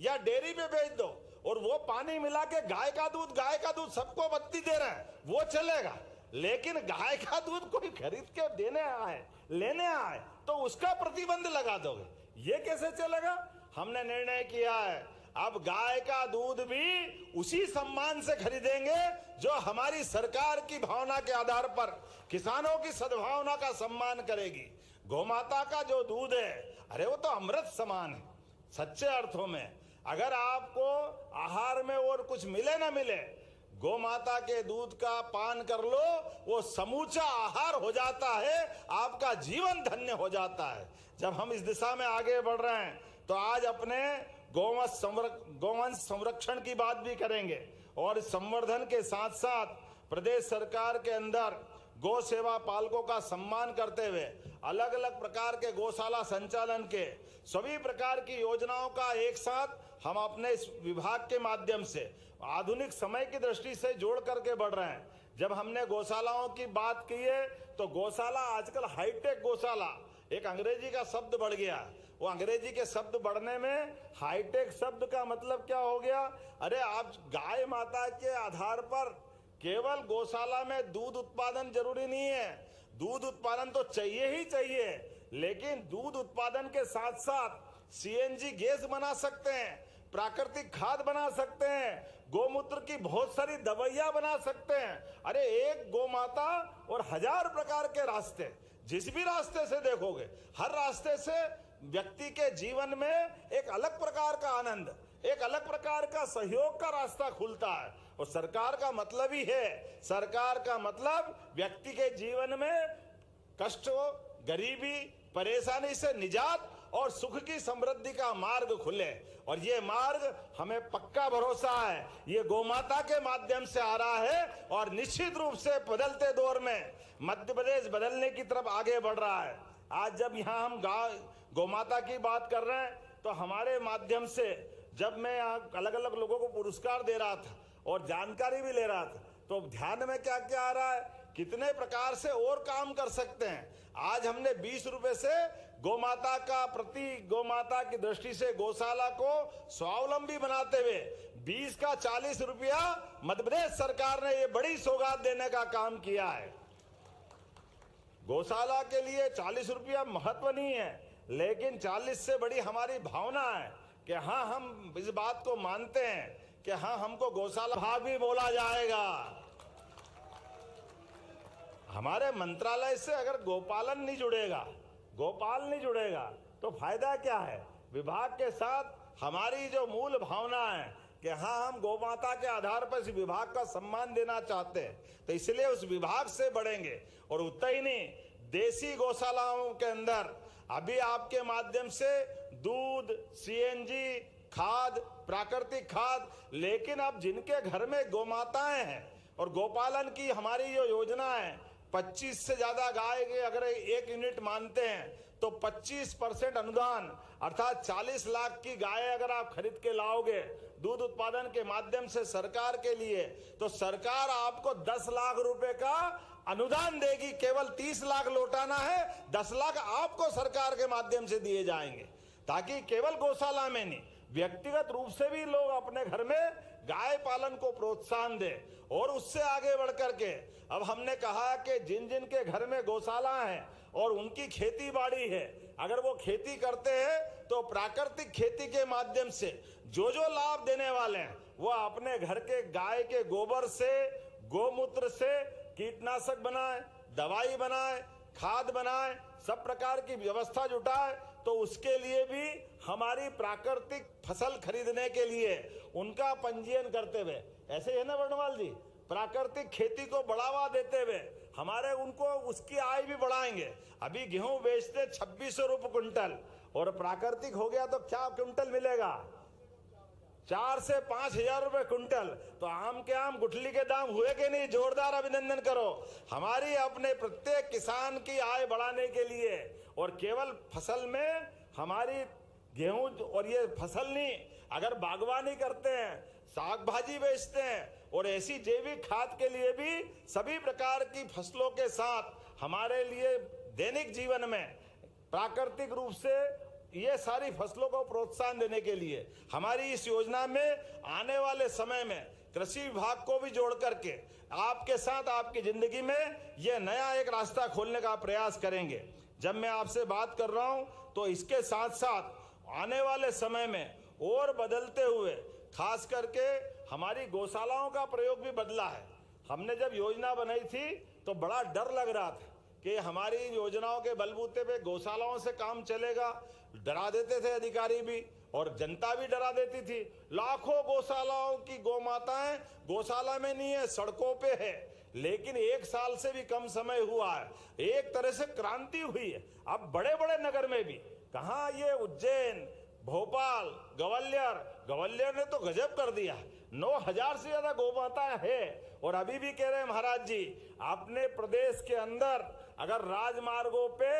या डेयरी पे बेच दो और वो पानी मिला के गाय का दूध सबको बत्ती दे रहे हैं, वो चलेगा। लेकिन गाय का दूध कोई खरीद के देने आए, लेने आए तो उसका प्रतिबंध लगा दोगे, ये कैसे चलेगा। हमने निर्णय किया है अब गाय का दूध भी उसी सम्मान से खरीदेंगे जो हमारी सरकार की भावना के आधार पर किसानों की सद्भावना का सम्मान करेगी। गोमाता का जो दूध है, अरे वो तो अमृत समान है सच्चे अर्थों में। अगर आपको आहार में और कुछ मिले ना मिले, गौ माता के दूध का पान कर लो, वो समूचा आहार हो जाता है, आपका जीवन धन्य हो जाता है। जब हम इस दिशा में आगे बढ़ रहे हैं तो आज अपने गौवंश संरक्षण की बात भी करेंगे और इस संवर्धन के साथ साथ प्रदेश सरकार के अंदर गौ सेवा पालकों का सम्मान करते हुए अलग अलग प्रकार के गौशाला संचालन के सभी प्रकार की योजनाओं का एक साथ हम अपने इस विभाग के माध्यम से आधुनिक समय की दृष्टि से जोड़ करके बढ़ रहे हैं। जब हमने गौशालाओं की बात की है तो गौशाला आजकल हाईटेक गौशाला, एक अंग्रेजी का शब्द बढ़ गया। वो अंग्रेजी के शब्द बढ़ने में हाईटेक शब्द का मतलब क्या हो गया? अरे आप गाय माता के आधार पर केवल गौशाला में दूध उत्पादन जरूरी नहीं है, दूध उत्पादन तो चाहिए ही चाहिए, लेकिन दूध उत्पादन के साथ साथ सीएनजी गैस बना सकते हैं, प्राकृतिक खाद बना सकते हैं, गोमूत्र की बहुत सारी दवाइयां बना सकते हैं। अरे एक गौ माता और 1000 प्रकार के रास्ते, जिस भी रास्ते से देखोगे, हर रास्ते से व्यक्ति के जीवन में एक अलग प्रकार का आनंद, एक अलग प्रकार का सहयोग का रास्ता खुलता है। और सरकार का मतलब ही है, सरकार का मतलब व्यक्ति के जीवन में कष्ट, गरीबी, परेशानी से निजात और सुख की समृद्धि का मार्ग खुले। और ये मार्ग हमें पक्का भरोसा है ये गौमाता के माध्यम से आ रहा है और निश्चित रूप से बदलते दौर में मध्य प्रदेश बदलने की तरफ आगे बढ़ रहा है। आज जब यहाँ हम गौमाता की बात कर रहे हैं तो हमारे माध्यम से जब मैं यहाँ अलग अलग लोगों को पुरस्कार दे रहा था और जानकारी भी ले रहा था तो ध्यान में क्या क्या आ रहा है, कितने प्रकार से और काम कर सकते हैं। आज हमने 20 रुपए से गौमाता का प्रति गौमाता की दृष्टि से गौशाला को स्वावलंबी बनाते हुए 20 का 40 रुपया मध्य प्रदेश सरकार ने ये बड़ी सौगात देने का काम किया है। गौशाला के लिए 40 रुपया महत्व नहीं है, लेकिन 40 से बड़ी हमारी भावना है कि हाँ हम इस बात को मानते हैं कि हाँ हमको गौशाला भाग भी बोला जाएगा। हमारे मंत्रालय से अगर गोपालन नहीं जुड़ेगा, गोपाल नहीं जुड़ेगा तो फायदा क्या है? विभाग के साथ हमारी जो मूल भावना है कि हाँ हम गौमाता के आधार पर इस विभाग का सम्मान देना चाहते हैं, तो इसलिए उस विभाग से बढ़ेंगे। और उतना ही नहीं, देसी गौशालाओं के अंदर अभी आपके माध्यम से दूध, सीएनजी, खाद, प्राकृतिक खाद, लेकिन अब जिनके घर में गौमाताएं हैं और गोपालन की हमारी जो योजना है 25 से ज्यादा गाय के अगर 1 यूनिट मानते हैं तो 25% अनुदान अर्थात 40 लाख की गाय अगर आप खरीद के लाओगे दूध उत्पादन के माध्यम से सरकार के लिए, तो सरकार आपको 10 लाख रुपए का अनुदान देगी। केवल 30 लाख लौटाना है, 10 लाख आपको सरकार के माध्यम से दिए जाएंगे, ताकि केवल गौशाला में नहीं व्यक्तिगत रूप से भी लोग अपने घर में गाय पालन को प्रोत्साहन दे। और उससे आगे बढ़ करके अब हमने कहा कि जिन जिन के घर में गौशाला है और उनकी खेती बाड़ी है, अगर वो खेती करते हैं तो प्राकृतिक खेती के माध्यम से जो जो लाभ देने वाले हैं वो अपने घर के गाय के गोबर से, गोमूत्र से कीटनाशक बनाए, दवाई बनाए, खाद बनाए, सब प्रकार की व्यवस्था जुटाए। तो उसके लिए भी हमारी प्राकृतिक फसल खरीदने के लिए उनका पंजीयन करते हुए, ऐसे है ना वर्णवाल जी, प्राकृतिक खेती को बढ़ावा देते हुए हमारे उनको उसकी आय भी बढ़ाएंगे। अभी गेहूं बेचते 2600 रुपये क्विंटल और प्राकृतिक हो गया तो क्या क्विंटल मिलेगा? 4 से 5 हजार रुपए क्विंटल। तो आम के आम गुठली के दाम हुए कि नहीं? जोरदार अभिनंदन करो। हमारी अपने प्रत्येक किसान की आय बढ़ाने के लिए और केवल फसल में हमारी गेहूं और ये फसल नहीं, अगर बागवानी करते हैं, साग भाजी बेचते हैं और ऐसी जैविक खाद के लिए भी सभी प्रकार की फसलों के साथ हमारे लिए दैनिक जीवन में प्राकृतिक रूप से ये सारी फसलों को प्रोत्साहन देने के लिए हमारी इस योजना में आने वाले समय में कृषि विभाग को भी जोड़ करके आपके साथ आपकी जिंदगी में ये नया एक रास्ता खोलने का प्रयास करेंगे। जब मैं आपसे बात कर रहा हूं तो इसके साथ साथ आने वाले समय में और बदलते हुए खास करके हमारी गौशालाओं का प्रयोग भी बदला है। हमने जब योजना बनाई थी तो बड़ा डर लग रहा था कि हमारी योजनाओं के बलबूते पे गौशालाओं से काम चलेगा, डरा देते थे अधिकारी भी और जनता भी डरा देती थी। लाखों गौशालाओं की गौमाताएं गौशाला में नहीं है, सड़कों पे है। लेकिन 1 साल से भी कम समय हुआ है, एक तरह से क्रांति हुई है। अब बड़े बड़े नगर में भी, कहाँ ये उज्जैन, भोपाल, ग्वालियर ने तो गजब कर दिया। 9,000 से ज्यादा गौमाता है। और अभी भी कह रहे हैं महाराज जी, अपने प्रदेश के अंदर अगर राजमार्गों पे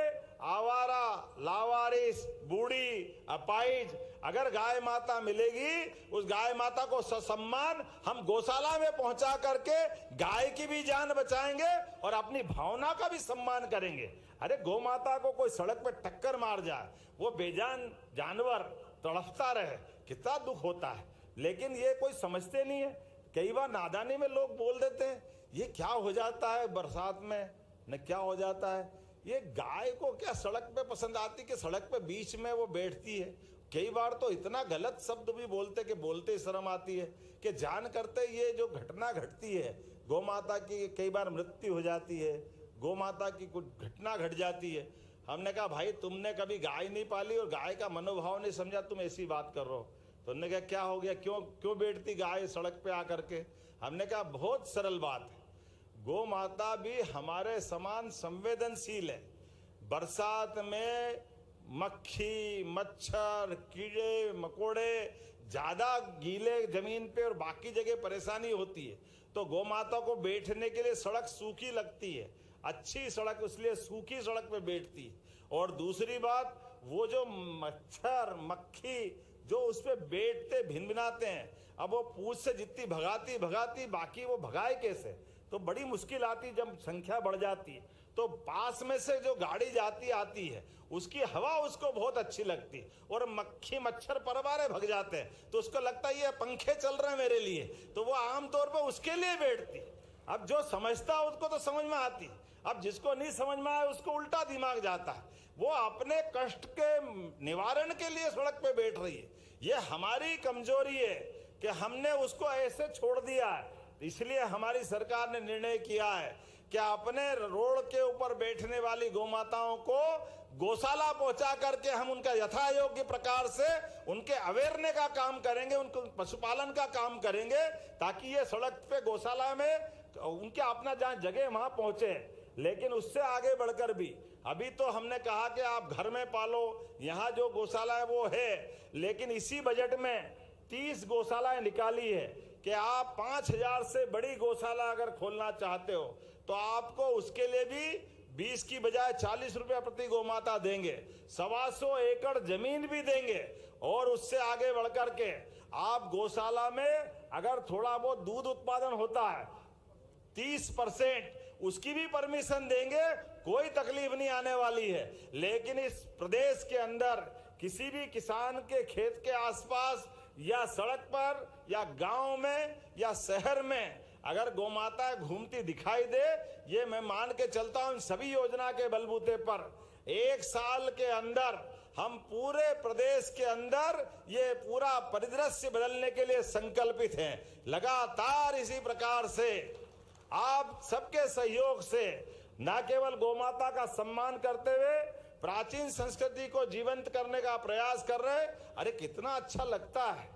आवारा, लावारिस, बूढ़ी, अपाइज अगर गाय माता मिलेगी, उस गाय माता को ससम्मान हम गौशाला में पहुंचा करके गाय की भी जान बचाएंगे और अपनी भावना का भी सम्मान करेंगे। अरे गौ माता को कोई सड़क पे टक्कर मार जाए, वो बेजान जानवर तड़पता रहे, कितना दुख होता है। लेकिन ये कोई समझते नहीं है। कई बार नादानी में लोग बोल देते हैं, ये क्या हो जाता है बरसात में, न क्या हो जाता है। ये गाय को क्या सड़क पे पसंद आती कि सड़क पे बीच में वो बैठती है। कई बार तो इतना गलत शब्द भी बोलते कि बोलते शर्म आती है कि जान करते ये जो घटना घटती है, गौ माता की कई बार मृत्यु हो जाती है, गौ माता की कुछ घटना घट जाती है। हमने कहा भाई तुमने कभी गाय नहीं पाली और गाय का मनोभाव नहीं समझा, तुम ऐसी बात कर रहे हो। तो उन्होंने कहा क्या हो गया, क्यों बैठती गाय सड़क पे आकर के। हमने कहा बहुत सरल बात है, गौ माता भी हमारे समान संवेदनशील है। बरसात में मक्खी, मच्छर, कीड़े मकोड़े ज्यादा गीले जमीन पे और बाकी जगह परेशानी होती है, तो गौ माता को बैठने के लिए सड़क सूखी लगती है, अच्छी सड़क, इसलिए सूखी सड़क पे बैठती है। और दूसरी बात, वो जो मच्छर मक्खी जो उस पे बैठते भिनभिनाते हैं, अब वो पूंछ से जितनी भगाती बाकी वो भगाए कैसे, तो बड़ी मुश्किल आती। जब संख्या बढ़ जाती है तो पास में से जो गाड़ी जाती आती है उसकी हवा उसको बहुत अच्छी लगती है, और मक्खी मच्छर परवारे भग जाते हैं तो उसको लगता है ये पंखे चल रहे हैं मेरे लिए, तो वो आमतौर पर उसके लिए बैठती। अब जो समझता है उसको तो समझ में आती, अब जिसको नहीं समझ में आए उसको उल्टा दिमाग जाता है। वो अपने कष्ट के निवारण के लिए सड़क पे बैठ रही है। ये हमारी कमजोरी है कि हमने उसको ऐसे छोड़ दिया है। इसलिए हमारी सरकार ने निर्णय किया है कि अपने रोड के ऊपर बैठने वाली गौमाताओं को गौशाला पहुंचा करके हम उनका यथा योग्य प्रकार से उनके अवेयरनेस का काम करेंगे, उनको पशुपालन का काम करेंगे, ताकि ये सड़क पे गौशाला में उनके अपना जहाँ जगह वहां पहुंचे। लेकिन उससे आगे बढ़कर भी अभी तो हमने कहा कि आप घर में पालो, यहाँ जो गौशाला है वो है, लेकिन इसी बजट में 30 गौशालाएं निकाली है कि आप 5,000 से बड़ी गौशाला अगर खोलना चाहते हो तो आपको उसके लिए भी 20 की बजाय 40 रुपए प्रति गौमाता देंगे, 125 एकड़ जमीन भी देंगे। और उससे आगे बढ़कर के आप गौशाला में अगर थोड़ा बहुत दूध उत्पादन होता है 30% उसकी भी परमिशन देंगे, कोई तकलीफ नहीं आने वाली है। लेकिन इस प्रदेश के अंदर किसी भी किसान के खेत के आसपास या सड़क पर या गांव में या शहर में अगर गौमाता घूमती दिखाई दे, ये मैं मान के चलता हूं सभी योजना के बलबूते पर 1 साल के अंदर हम पूरे प्रदेश के अंदर ये पूरा परिदृश्य बदलने के लिए संकल्पित हैं। लगातार इसी प्रकार से आप सबके सहयोग से न केवल गौमाता का सम्मान करते हुए प्राचीन संस्कृति को जीवंत करने का प्रयास कर रहे हैं। अरे कितना अच्छा लगता है,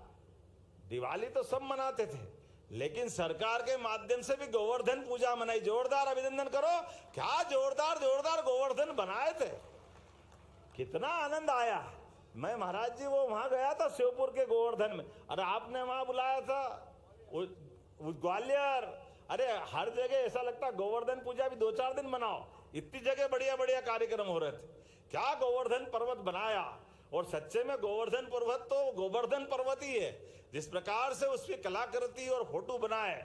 दिवाली तो सब मनाते थे, लेकिन सरकार के माध्यम से भी गोवर्धन पूजा मनाई। जोरदार अभिनंदन करो, क्या जोरदार गोवर्धन बनाए थे, कितना आनंद आया। मैं महाराज जी वो वहां गया था श्योपुर के गोवर्धन में, और आपने वहां बुलाया था ग्वालियर। अरे हर जगह ऐसा लगता गोवर्धन पूजा भी 2-4 दिन मनाओ, इतनी जगह बढ़िया बढ़िया कार्यक्रम हो रहे थे। क्या गोवर्धन पर्वत बनाया, और सच्चे में गोवर्धन पर्वत तो गोवर्धन पर्वत ही है। जिस प्रकार से उसकी कलाकृति और फोटो बनाए,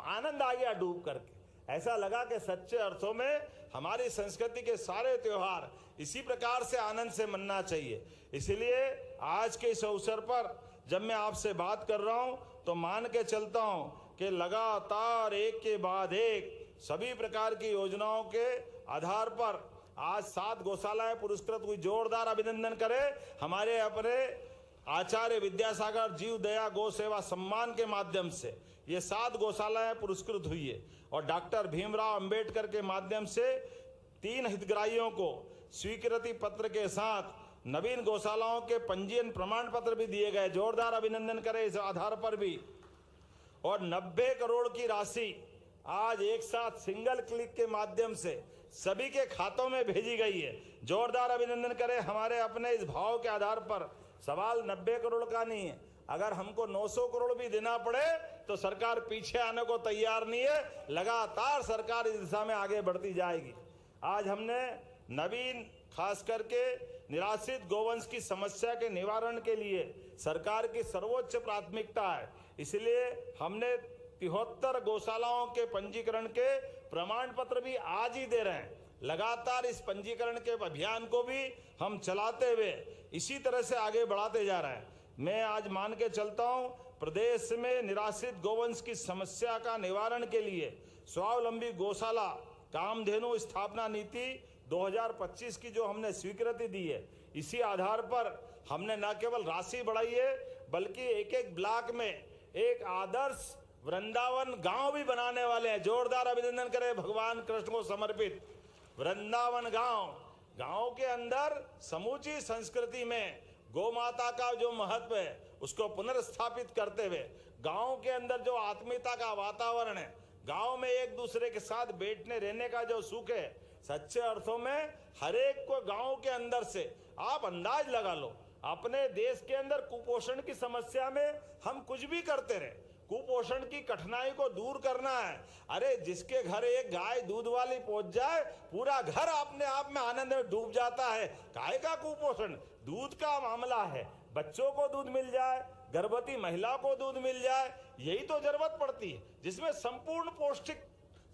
आनंद आ गया डूब करके। ऐसा लगा कि सच्चे अर्थों में हमारी संस्कृति के सारे त्योहार इसी प्रकार से आनंद से मनना चाहिए। इसलिए आज के इस अवसर पर जब मैं आपसे बात कर रहा हूं तो मान के चलता हूं कि लगातार एक के बाद एक सभी प्रकार की योजनाओं के आधार पर आज 7 गौशालाएं पुरस्कृत हुई। जोरदार अभिनंदन करें हमारे अपने आचार्य विद्यासागर जीव दया गौ सेवा सम्मान के माध्यम से ये 7 गौशालाएं पुरस्कृत हुई है। और डॉक्टर भीमराव अंबेडकर के माध्यम से 3 हितग्राहियों को स्वीकृति पत्र के साथ नवीन गौशालाओं के पंजीयन प्रमाण पत्र भी दिए गए, जोरदार अभिनंदन करें इस आधार पर भी। और 90 करोड़ की राशि आज एक साथ सिंगल क्लिक के माध्यम से सभी के खातों में भेजी गई है, जोरदार अभिनंदन करें हमारे अपने इस भाव के आधार पर। सवाल 90 करोड़ का नहीं है, अगर हमको 900 करोड़ भी देना पड़े तो सरकार पीछे आने को तैयार नहीं है, लगातार सरकार इस दिशा में आगे बढ़ती जाएगी। आज हमने नवीन खास करके निराश्रित गोवंश की समस्या के निवारण के लिए सरकार की सर्वोच्च प्राथमिकता है, इसलिए हमने 73 गौशालाओं के पंजीकरण के प्रमाण पत्र भी आज ही दे रहे हैं। लगातार इस पंजीकरण के अभियान को भी हम चलाते हुए इसी तरह से आगे बढ़ाते जा रहे हैं। मैं आज मान के चलता हूं, प्रदेश में निराश्रित गोवंश की समस्या का निवारण के लिए स्वावलंबी गौशाला कामधेनु स्थापना नीति 2025 की जो हमने स्वीकृति दी है, इसी आधार पर हमने न केवल राशि बढ़ाई है बल्कि एक एक ब्लॉक में एक आदर्श वृंदावन गांव भी बनाने वाले हैं। जोरदार अभिनंदन करें भगवान कृष्ण को समर्पित वृंदावन गांव के अंदर समूची संस्कृति में गौ माता का जो महत्व है उसको पुनर्स्थापित करते हुए गांव के अंदर जो आत्मीयता का वातावरण है, गांव में एक दूसरे के साथ बैठने रहने का जो सुख है, सच्चे अर्थों में हर एक को गांव के अंदर से आप अंदाज लगा लो। अपने देश के अंदर कुपोषण की समस्या में हम कुछ भी करते रहे, कुपोषण की कठिनाई को दूर करना है। अरे जिसके घर एक गाय दूध वाली पहुंच जाए पूरा घर अपने आप में आनंद में डूब जाता है। गाय का कुपोषण दूध का मामला है, बच्चों को दूध मिल जाए, गर्भवती महिला को दूध मिल जाए, यही तो जरूरत पड़ती है, जिसमें संपूर्ण पौष्टिक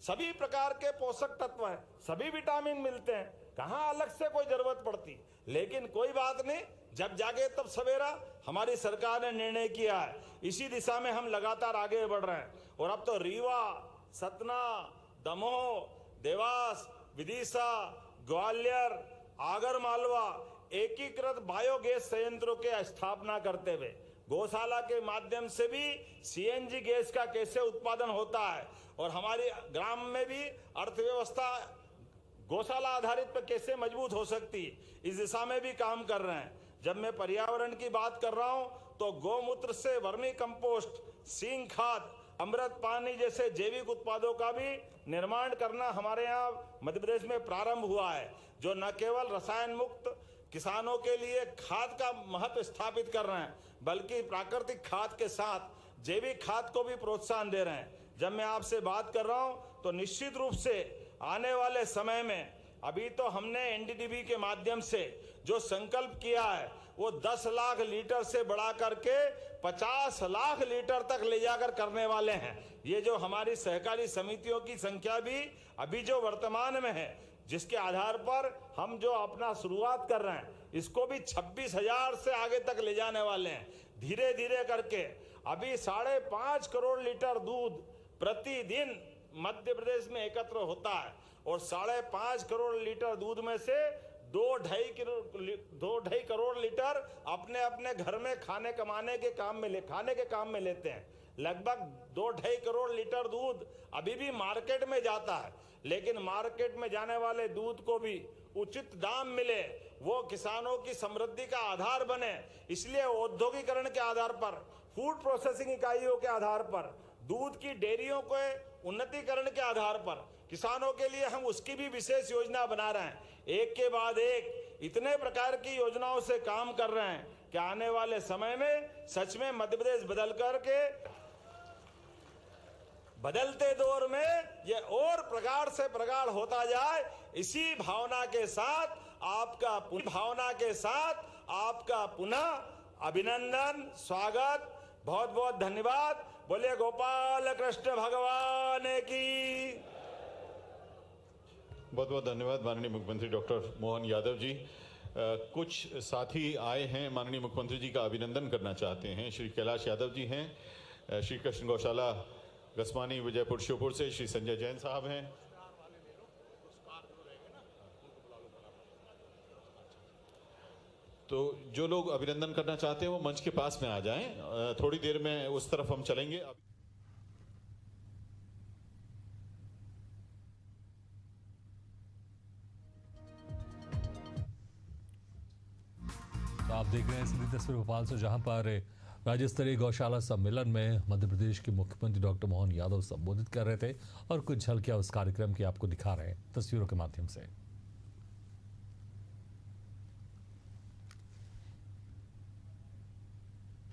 सभी प्रकार के पोषक तत्व हैं, सभी विटामिन मिलते हैं, कहाँ अलग से कोई जरूरत पड़ती। लेकिन कोई बात नहीं, जब जागे तब सवेरा हमारी सरकार ने निर्णय किया है, इसी दिशा में हम लगातार आगे बढ़ रहे हैं। और अब तो रीवा, सतना, दमोह, देवास, विदिशा, ग्वालियर, आगरमालवा एकीकृत बायोगैस संयंत्रों के स्थापना करते हुए गौशाला के माध्यम से भी सीएनजी गैस का कैसे उत्पादन होता है और हमारी ग्राम में भी अर्थव्यवस्था गौशाला आधारित पर कैसे मजबूत हो सकती है, इस दिशा में भी काम कर रहे हैं। जब मैं पर्यावरण की बात कर रहा हूं तो गौमूत्र से वर्मी कंपोस्ट, सींग खाद, अमृत पानी जैसे जैविक उत्पादों का भी निर्माण करना हमारे यहाँ मध्य प्रदेश में प्रारंभ हुआ है, जो न केवल रसायन मुक्त किसानों के लिए खाद का महत्व स्थापित कर रहे हैं बल्कि प्राकृतिक खाद के साथ जैविक खाद को भी प्रोत्साहन दे रहे हैं। जब मैं आपसे बात कर रहा हूं तो निश्चित रूप से आने वाले समय में अभी तो हमने एनडीडीबी के माध्यम से जो संकल्प किया है वो 10 लाख लीटर से बढ़ा करके 50 लाख लीटर तक ले जाकर करने वाले हैं। ये जो हमारी सहकारी समितियों की संख्या भी अभी जो वर्तमान में है, जिसके आधार पर हम जो अपना शुरुआत कर रहे हैं, इसको भी 26,000 से आगे तक ले जाने वाले हैं धीरे धीरे करके। अभी 5.5 करोड़ लीटर दूध प्रतिदिन मध्य प्रदेश में एकत्र होता है और 5.5 करोड़ लीटर दूध में से 2.5 करोड़ लीटर अपने अपने घर में खाने के काम में लेते हैं। लगभग 2.5 करोड़ लीटर दूध अभी भी मार्केट में जाता है, लेकिन मार्केट में जाने वाले दूध को भी उचित दाम मिले, वो किसानों की समृद्धि का आधार बने। इसलिए औद्योगिकरण के आधार पर, फूड प्रोसेसिंग इकाइयों के आधार पर, दूध की डेयरियों के उन्नतीकरण के आधार पर किसानों के लिए हम उसकी भी विशेष योजना बना रहे हैं। एक के बाद एक इतने प्रकार की योजनाओं से काम कर रहे हैं कि आने वाले समय में सच में मध्य प्रदेश बदलते दौर में ये और प्रगाढ़ से प्रगाढ़ होता जाए। इसी भावना के साथ आपका पुनः अभिनंदन, स्वागत, बहुत बहुत धन्यवाद। बोलिए गोपाल कृष्ण भगवान की। बहुत बहुत धन्यवाद माननीय मुख्यमंत्री डॉक्टर मोहन यादव जी। कुछ साथी आए हैं, माननीय मुख्यमंत्री जी का अभिनंदन करना चाहते हैं। श्री कैलाश यादव जी हैं, श्री कृष्ण गौशाला गसमानी विजयपुर श्योपुर से श्री संजय जैन साहब हैं, तो जो लोग अभिनंदन करना चाहते हैं वो मंच के पास में आ जाएं। थोड़ी देर में उस तरफ हम चलेंगे। तो आप देख रहे हैं सीधी तस्वीर भोपाल से, जहां पर राज्य स्तरीय गौशाला सम्मेलन में मध्य प्रदेश के मुख्यमंत्री डॉक्टर मोहन यादव संबोधित कर रहे थे और कुछ झलकियां उस कार्यक्रम की आपको दिखा रहे हैं तस्वीरों के माध्यम से।